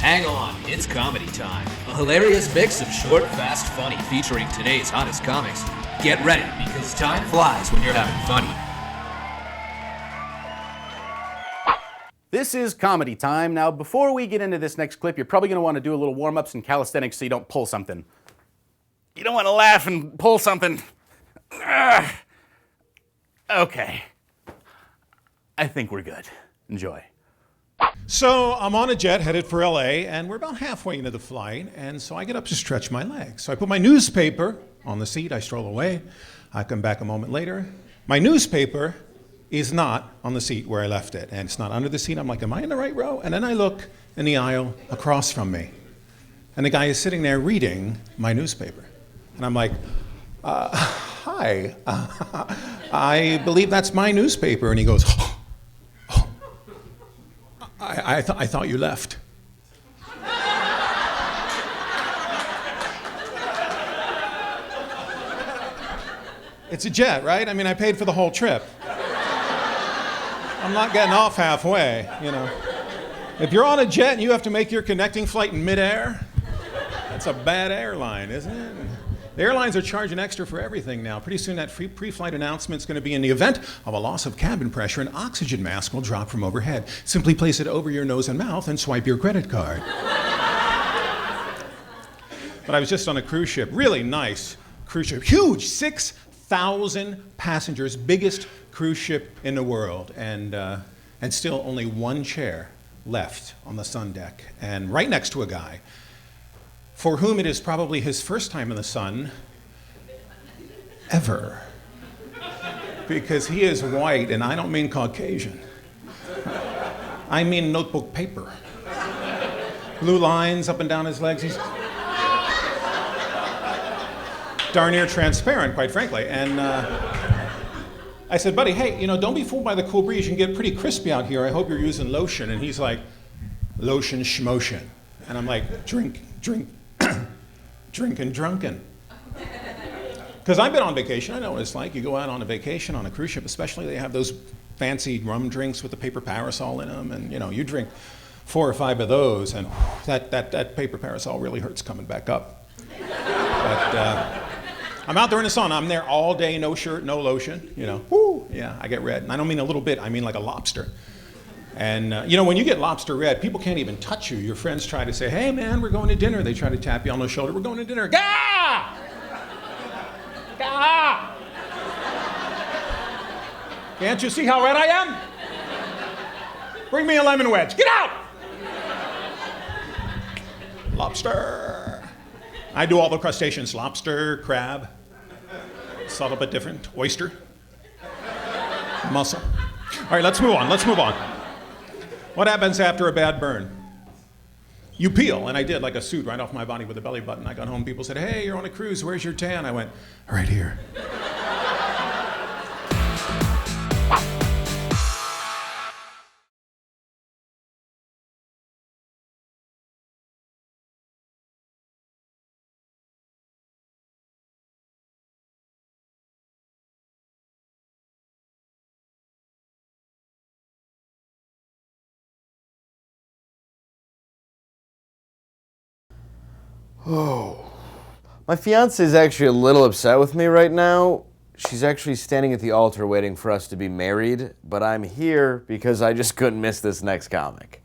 Hang on, it's comedy time. A hilarious mix of short, fast, funny featuring today's hottest comics. Get ready, because time flies when you're having fun. This is comedy time. Now, before we get into this next clip, you're probably going to want to do a little warm-ups and calisthenics so you don't pull something. You don't want to laugh and pull something. Okay. I think we're good. Enjoy. So I'm on a jet headed for LA, and we're about halfway into the flight, and so I get up to stretch my legs. So I put my newspaper on the seat, I stroll away. I come back a moment later. My newspaper is not on the seat where I left it, and it's not under the seat. I'm like, am I in the right row? And then I look in the aisle across from me, and the guy is sitting there reading my newspaper. And I'm like, hi, I believe that's my newspaper. And he goes, I thought you left. It's a jet, right? I mean, I paid for the whole trip. I'm not getting off halfway, you know. If you're on a jet and you have to make your connecting flight in midair, that's a bad airline, isn't it? The airlines are charging extra for everything now. Pretty soon that pre-flight announcement's going to be, in the event of a loss of cabin pressure, an oxygen mask will drop from overhead. Simply place it over your nose and mouth and swipe your credit card. But I was just on a cruise ship, really nice cruise ship, huge, 6,000 passengers, biggest cruise ship in the world, and still only one chair left on the sun deck, and right next to a guy for whom it is probably his first time in the sun ever. Because he is white, and I don't mean Caucasian. I mean notebook paper. Blue lines up and down his legs. He's darn near transparent, quite frankly. And I said, buddy, hey, you know, don't be fooled by the cool breeze. You can get pretty crispy out here. I hope you're using lotion. And he's like, lotion schmotion. And I'm like, drink, drinking drunken. Because I've been on vacation, I know what it's like. You go out on a vacation on a cruise ship, especially, they have those fancy rum drinks with the paper parasol in them, and you know, you drink 4 or 5 of those, and that paper parasol really hurts coming back up. But I'm out there in the sun. I'm there all day, no shirt, no lotion, you know. Whoo, yeah, I get red. And I don't mean a little bit, I mean like a lobster. And you know, when you get lobster red, people can't even touch you. Your friends try to say, hey man, we're going to dinner. They try to tap you on the shoulder. We're going to dinner. Gah! Gah! Can't you see how red I am? Bring me a lemon wedge. Get out! Lobster. I do all the crustaceans. Lobster, crab, subtle but different. Oyster, mussel. All right, let's move on. What happens after a bad burn? You peel, and I did, like a suit right off my body with a belly button. I got home, people said, hey, you're on a cruise, where's your tan? I went, right here. Oh, my fiance is actually a little upset with me right now. She's actually standing at the altar waiting for us to be married, but I'm here because I just couldn't miss this next comic.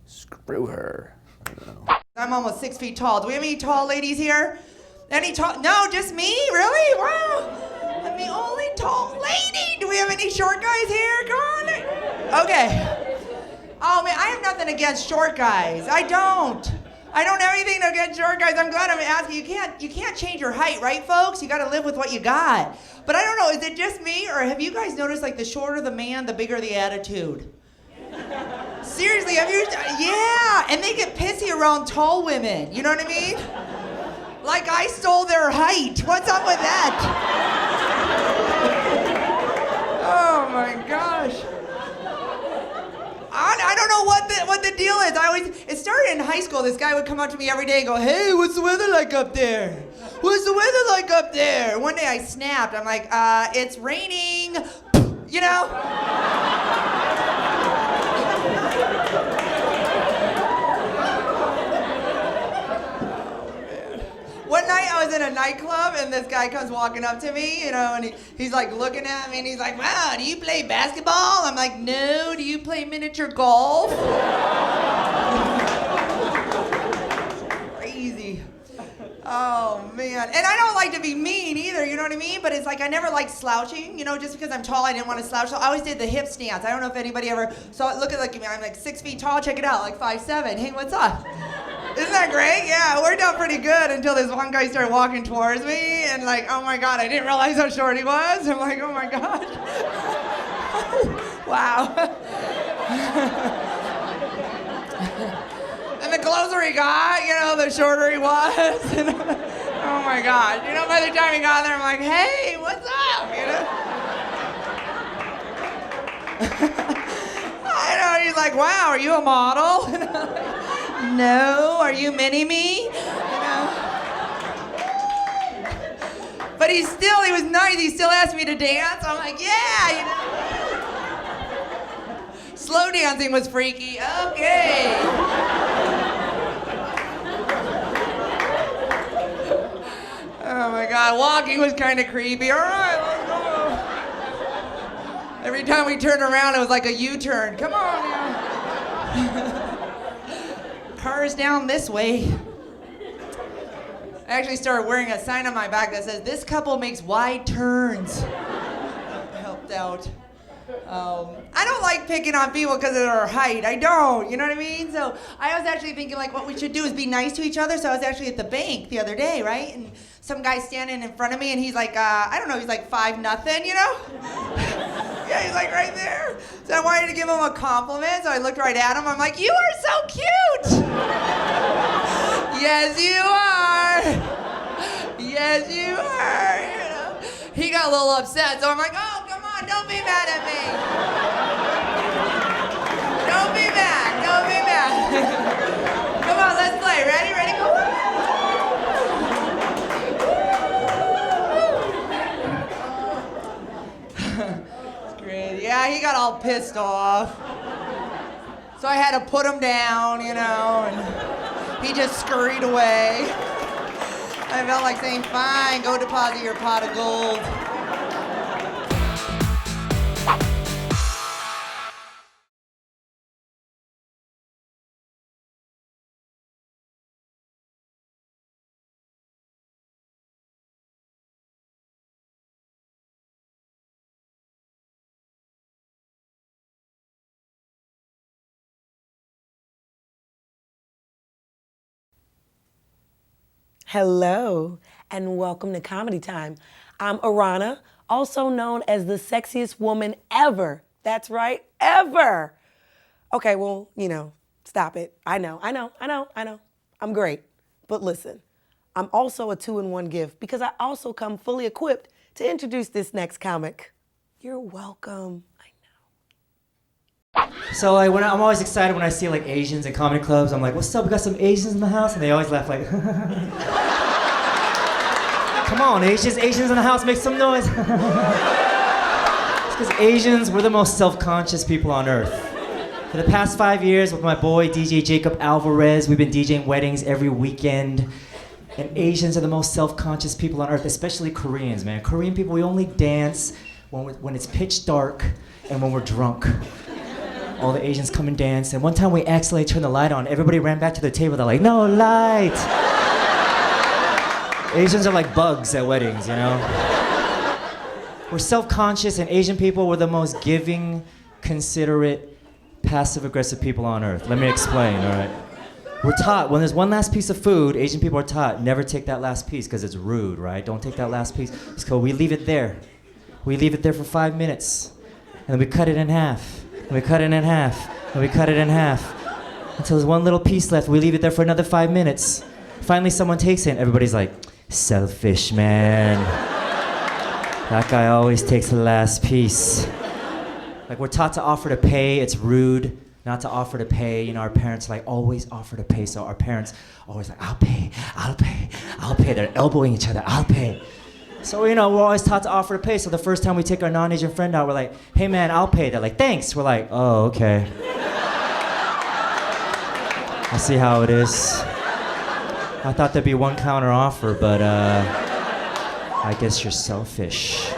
Screw her. I'm almost 6 feet tall. Do we have any tall ladies here? Any tall? No, just me? Really? Wow. I'm the only tall lady. Do we have any short guys here? Come on. Okay. Oh man, I have nothing against short guys. I don't have anything against short guys. I'm glad I'm asking. You can't change your height, right, folks? You got to live with what you got. But I don't know, is it just me, or have you guys noticed, like, the shorter the man, the bigger the attitude? Seriously, have you? Yeah, and they get pissy around tall women. You know what I mean? Like I stole their height. What's up with that? Oh my gosh. I don't know what the deal is. It started in high school. This guy would come up to me every day and go, hey, what's the weather like up there? What's the weather like up there? One day I snapped. I'm like, it's raining. You know? nightclub, and this guy comes walking up to me, and he's like looking at me, and he's like, wow, do you play basketball? I'm like, no, do you play miniature golf? Crazy. Oh, man. And I don't like to be mean either, you know what I mean? But it's like I never liked slouching, just because I'm tall, I didn't want to slouch. So I always did the hip stance. I don't know if anybody ever saw it. Look at me, I'm like 6 feet tall. Check it out, like 5'7". Hey, what's up? Isn't that great? Yeah, it worked out pretty good until this one guy started walking towards me, and like, oh my God, I didn't realize how short he was. I'm like, oh my God. Wow. And the closer he got, the shorter he was. Oh my God. By the time he got there, I'm like, hey, what's up? I know, he's like, wow, are you a model? And I'm like, no, are you mini-me? But he was nice, he still asked me to dance. I'm like, yeah, Slow dancing was freaky, okay. Oh my God, walking was kind of creepy. All right, let's go. Every time we turned around, it was like a U-turn. Come on now. Cars down this way. I actually started wearing a sign on my back that says, this couple makes wide turns. Helped out. I don't like picking on people because of their height. I don't, you know what I mean? So I was actually thinking like what we should do is be nice to each other. So I was actually at the bank the other day, right? And some guy standing in front of me and he's like, I don't know, he's like 5'0", Yeah, he's like right there. So I wanted to give him a compliment. So I looked right at him. I'm like, you are so cute. Yes, you are. Yes, you are. He got a little upset. So I'm like, oh, come on, don't be mad at me. Don't be mad. Don't be mad. Come on, let's play. Ready? Ready? Go. It's great. Yeah, he got all pissed off. So I had to put him down, and he just scurried away. I felt like saying, fine, go deposit your pot of gold. Hello, and welcome to Comedy Time. I'm Aarona, also known as the sexiest woman ever. That's right, ever. Okay, well, stop it. I know. I'm great. But listen, I'm also a 2-in-1 gift because I also come fully equipped to introduce this next comic. You're welcome. So I'm always excited when I see like Asians in comedy clubs. I'm like, what's up? We got some Asians in the house, and they always laugh like, come on, Asians in the house, make some noise. It's because Asians, we're the most self-conscious people on earth. For the past 5 years with my boy DJ Jacob Alvarez, we've been DJing weddings every weekend. And Asians are the most self-conscious people on earth, especially Koreans, man. Korean people, we only dance when it's pitch dark and when we're drunk. All the Asians come and dance, and one time we accidentally turned the light on. Everybody ran back to their table. They're like, no light. Asians are like bugs at weddings, We're self-conscious, and Asian people, we're the most giving, considerate, passive-aggressive people on earth. Let me explain, all right? We're taught, when there's one last piece of food, Asian people are taught, never take that last piece, because it's rude, right? Don't take that last piece. It's cool. We leave it there. We leave it there for 5 minutes, and then we cut it in half. And we cut it in half, and we cut it in half. Until there's one little piece left, we leave it there for another 5 minutes. Finally, someone takes it, and everybody's like, selfish, man. That guy always takes the last piece. Like, we're taught to offer to pay. It's rude not to offer to pay. Our parents, always offer to pay, so our parents always like, I'll pay. They're elbowing each other, I'll pay. So, we're always taught to offer to pay. So the first time we take our non-Asian friend out, we're like, hey man, I'll pay. They're like, thanks. We're like, oh, okay. I see how it is. I thought there'd be one counter offer, but I guess you're selfish.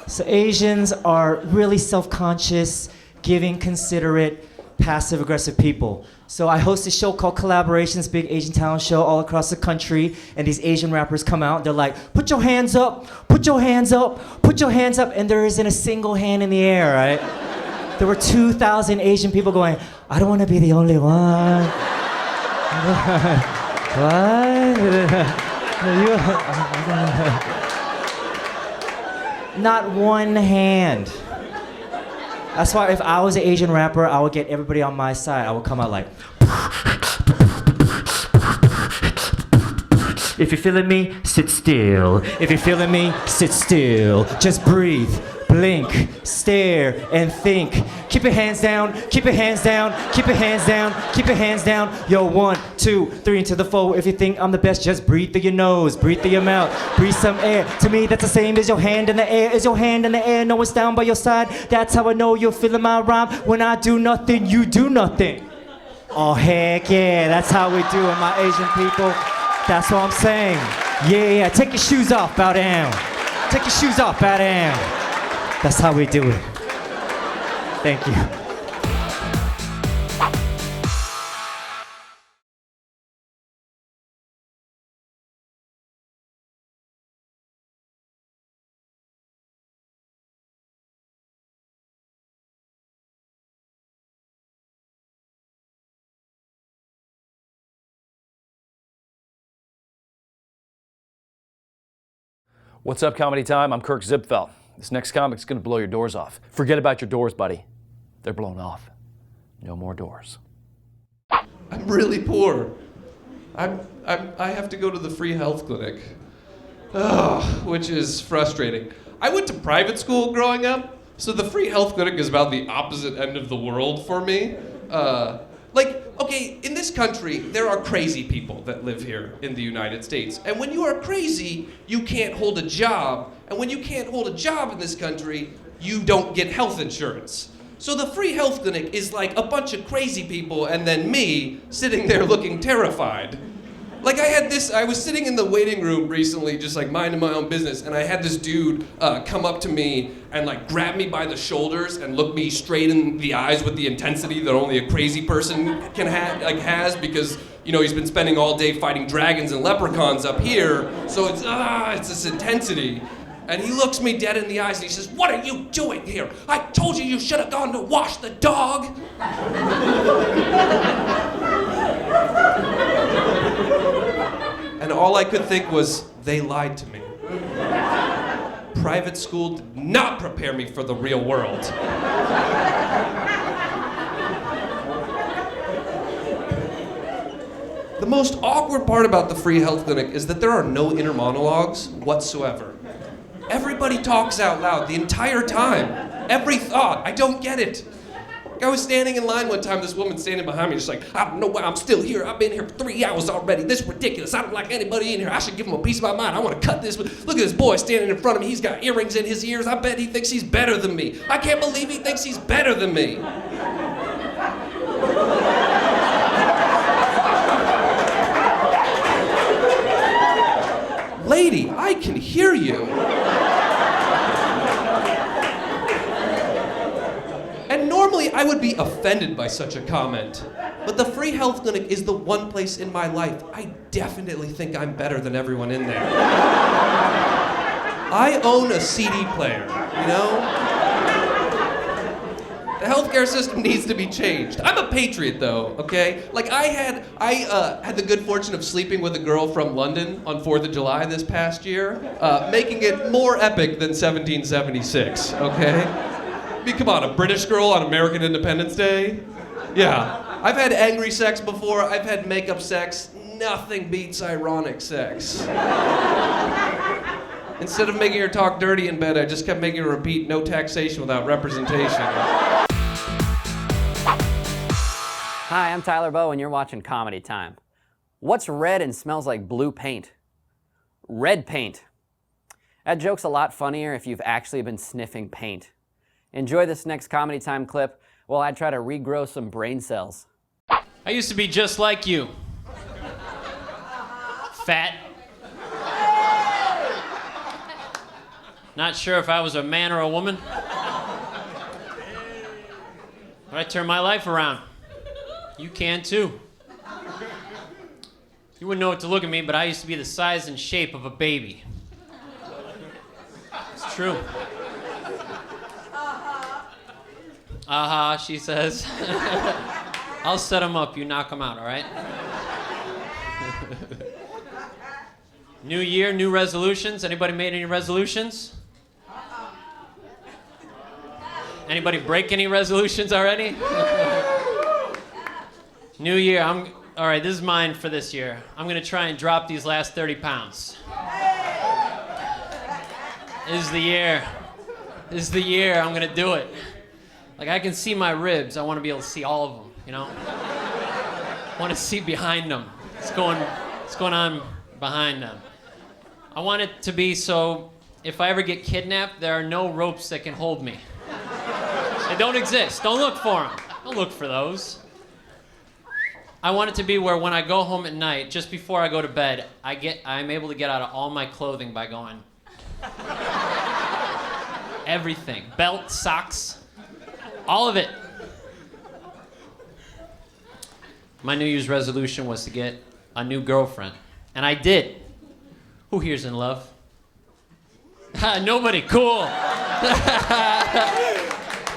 So Asians are really self-conscious, giving, considerate, passive-aggressive people. So I host a show called Collaborations, big Asian talent show all across the country, and these Asian rappers come out, they're like, put your hands up, put your hands up, put your hands up, and there isn't a single hand in the air, right? There were 2,000 Asian people going, I don't want to be the only one. What? Not one hand. That's why if I was an Asian rapper, I would get everybody on my side. I would come out like, if you're feeling me, sit still. If you're feeling me, sit still. Just breathe, blink, stare, and think. Keep your hands down, keep your hands down, keep your hands down, keep your hands down. Yo, 1, 2, 3 into the 4. If you think I'm the best, just breathe through your nose, breathe through your mouth, breathe some air. To me, that's the same as your hand in the air. Is your hand in the air? No one's down by your side. That's how I know you're feeling my rhyme. When I do nothing, you do nothing. Oh, heck yeah, that's how we do it, my Asian people. That's what I'm saying. Yeah, take your shoes off, bow down. Take your shoes off, bow down. That's how we do it. Thank you. What's up, Comedy Time? I'm Kirk Zipfel. This next comic's gonna blow your doors off. Forget about your doors, buddy. They're blown off. No more doors. I'm really poor. I have to go to the free health clinic, which is frustrating. I went to private school growing up, so the free health clinic is about the opposite end of the world for me. Okay, in this country, there are crazy people that live here in the United States. And when you are crazy, you can't hold a job. And when you can't hold a job in this country, you don't get health insurance. So the free health clinic is like a bunch of crazy people and then me sitting there looking terrified. Like I was sitting in the waiting room recently, just like minding my own business, and I had this dude come up to me and like grab me by the shoulders and look me straight in the eyes with the intensity that only a crazy person has, because he's been spending all day fighting dragons and leprechauns up here, so it's this intensity. And he looks me dead in the eyes and he says, "What are you doing here? I told you should have gone to wash the dog." And all I could think was, they lied to me. Private school did not prepare me for the real world. The most awkward part about the free health clinic is that there are no inner monologues whatsoever. Everybody talks out loud the entire time. Every thought. I don't get it. I was standing in line one time, this woman standing behind me, just like, "I don't know why I'm still here. I've been here for 3 hours already. This is ridiculous. I don't like anybody in here. I should give him a piece of my mind. I want to cut this. Look at this boy standing in front of me. He's got earrings in his ears. I bet he thinks he's better than me. I can't believe he thinks he's better than me." Lady, I can hear you. And normally I would be offended by such a comment, but the free health clinic is the one place in my life I definitely think I'm better than everyone in there. I own a CD player, The healthcare system needs to be changed. I'm a patriot though, okay? Like I had the good fortune of sleeping with a girl from London on 4th of July this past year, making it more epic than 1776, okay? I mean, come on, a British girl on American Independence Day? Yeah. I've had angry sex before, I've had makeup sex. Nothing beats ironic sex. Instead of making her talk dirty in bed, I just kept making her repeat "no taxation without representation." Hi, I'm Tyler Boeh, and you're watching Comedy Time. What's red and smells like blue paint? Red paint. That joke's a lot funnier if you've actually been sniffing paint. Enjoy this next Comedy Time clip while I try to regrow some brain cells. I used to be just like you. Fat. Not sure if I was a man or a woman. But I turned my life around. You can too. You wouldn't know what to look at me, but I used to be the size and shape of a baby. It's true. She says. I'll set them up, you knock them out, all right? New year, new resolutions. Anybody made any resolutions? Anybody break any resolutions already? New year, all right, this is mine for this year. I'm gonna try and drop these last 30 pounds. This is the year. This is the year I'm gonna do it. Like, I can see my ribs. I wanna be able to see all of them, you know? I wanna see behind them. What's going on behind them. I want it to be so if I ever get kidnapped, there are no ropes that can hold me. They don't exist. Don't look for them. Don't look for those. I want it to be where when I go home at night, just before I go to bed, I'm able to get out of all my clothing by going. Everything. Belt, socks, all of it. My New Year's resolution was to get a new girlfriend. And I did. Who here's in love? Nobody. Cool.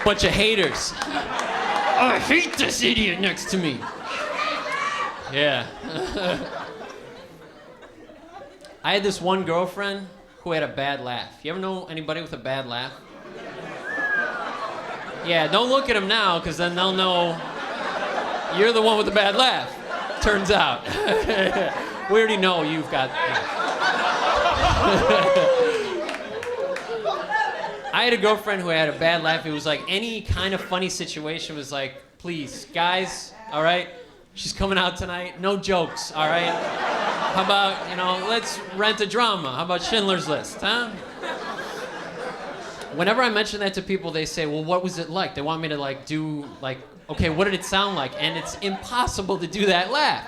Bunch of haters. I hate this idiot next to me. Yeah. I had this one girlfriend who had a bad laugh. You ever know anybody with a bad laugh? Yeah, don't look at them now, because then they'll know you're the one with the bad laugh. Turns out. We already know you've got... I had a girlfriend who had a bad laugh. It was like any kind of funny situation was like, please, guys, all right? She's coming out tonight. No jokes, all right? How about, let's rent a drama. How about Schindler's List, huh? Whenever I mention that to people, they say, well, what was it like? They want me to, okay, what did it sound like? And it's impossible to do that laugh.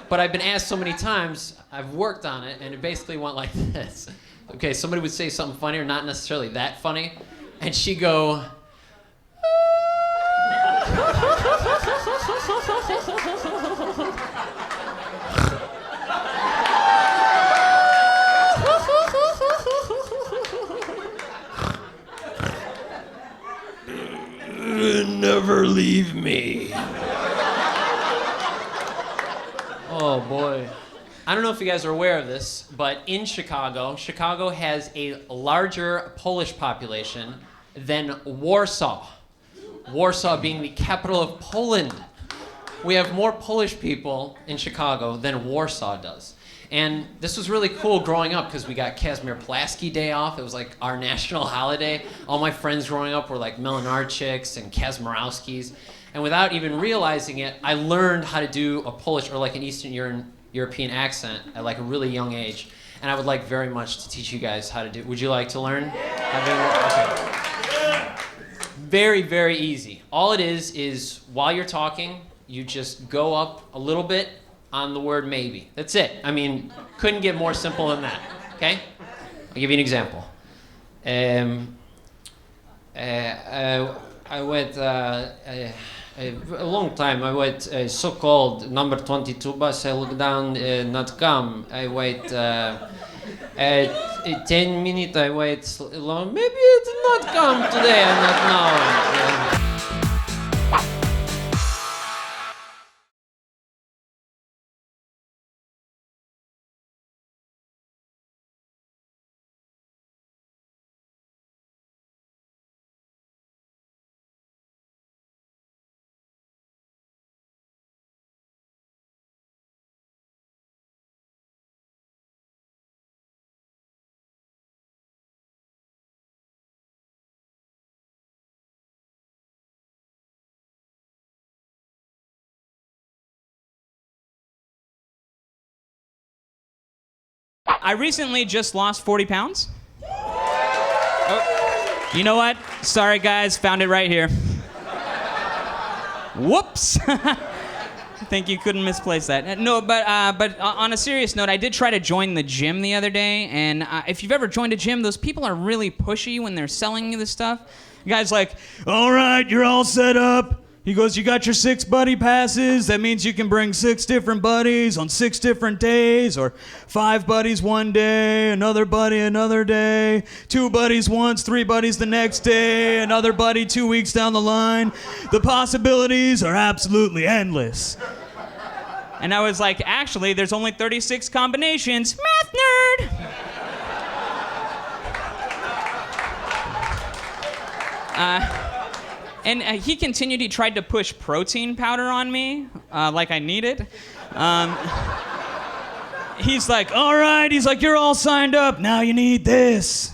But I've been asked so many times, I've worked on it, and it basically went like this. Okay, somebody would say something funny or not necessarily that funny, and she'd go... Never leave me. Oh boy. I don't know if you guys are aware of this, but in Chicago has a larger Polish population than Warsaw. Warsaw being the capital of Poland. We have more Polish people in Chicago than Warsaw does. And this was really cool growing up because we got Kazimierz Pulaski Day off. It was like our national holiday. All my friends growing up were like Melanarczyks and Kazmarowskis. And without even realizing it, I learned how to do a Polish or like an Eastern European accent at like a really young age. And I would like very much to teach you guys how to do it. Would you like to learn? Okay. Very, very easy. All it is while you're talking, you just go up a little bit on the word maybe. That's it. I mean, couldn't get more simple than that. Okay? I'll give you an example. I went a long time. I wait so-called number 22 bus. I look down, not come. I wait 10 minutes. I wait long. Maybe it did not come today. I'm not knowing. I recently just lost 40 pounds. Oh, you know what? Sorry, guys. Found it right here. Whoops. think you couldn't misplace that. No, but on a serious note, I did try to join the gym the other day, and if you've ever joined a gym, those people are really pushy when they're selling you this stuff. The guy's like, all right, you're all set up. He goes, you got your 6 buddy passes. That means you can bring 6 different buddies on 6 different days, or 5 buddies one day, another buddy another day, 2 buddies once, 3 buddies the next day, another buddy 2 weeks down the line. The possibilities are absolutely endless. And I was like, actually, there's only 36 combinations. Math nerd! And he continued, he tried to push protein powder on me, like I need it. He's like, all right, he's like, you're all signed up, now you need this.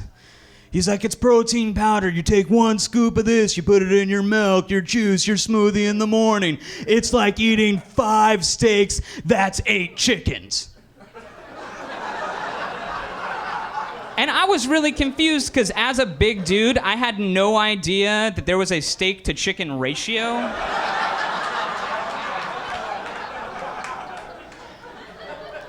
He's like, it's protein powder. You take 1 scoop of this, you put it in your milk, your juice, your smoothie in the morning. It's like eating 5 steaks, that's 8 chickens. And I was really confused because as a big dude, I had no idea that there was a steak to chicken ratio.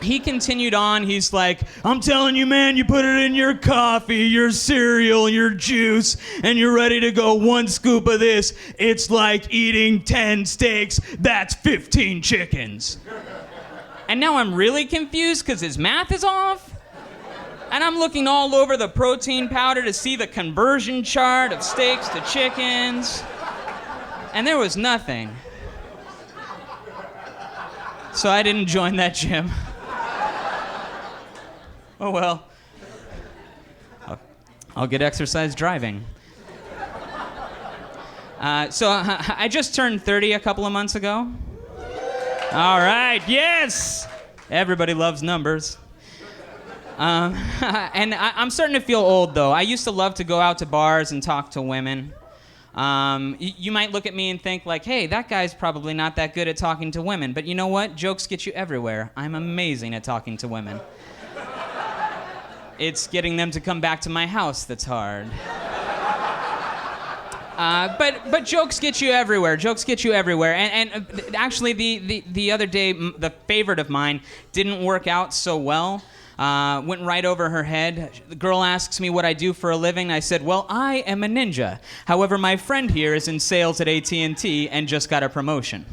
He continued on, he's like, I'm telling you, man, you put it in your coffee, your cereal, your juice, and you're ready to go 1 scoop of this. It's like eating 10 steaks, that's 15 chickens. And now I'm really confused because his math is off. And I'm looking all over the protein powder to see the conversion chart of steaks to chickens. And there was nothing. So I didn't join that gym. Oh well. I'll get exercise driving. So I just turned 30 a couple of months ago. All right, yes! Everybody loves numbers. And I'm starting to feel old, though. I used to love to go out to bars and talk to women. You might look at me and think, like, hey, that guy's probably not that good at talking to women. But you know what? Jokes get you everywhere. I'm amazing at talking to women. It's getting them to come back to my house that's hard. But jokes get you everywhere. Jokes get you everywhere. And actually, the other day, the favorite of mine didn't work out so well. Went right over her head. The girl asks me what I do for a living. I said, well, I am a ninja. However, my friend here is in sales at AT&T and just got a promotion.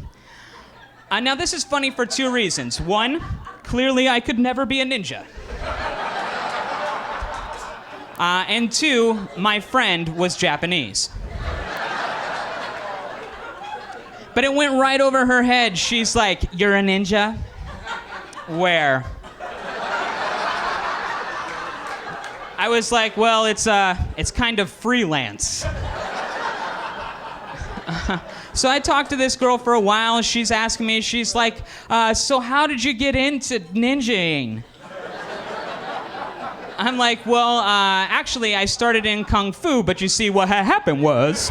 Now, this is funny for 2 reasons. 1, clearly I could never be a ninja. And 2, my friend was Japanese. But it went right over her head. She's like, you're a ninja? Where? I was like, well, it's kind of freelance. So I talked to this girl for a while. She's asking me, she's like, so how did you get into ninjaing? I'm like, well, actually, I started in Kung Fu, but you see, what had happened was...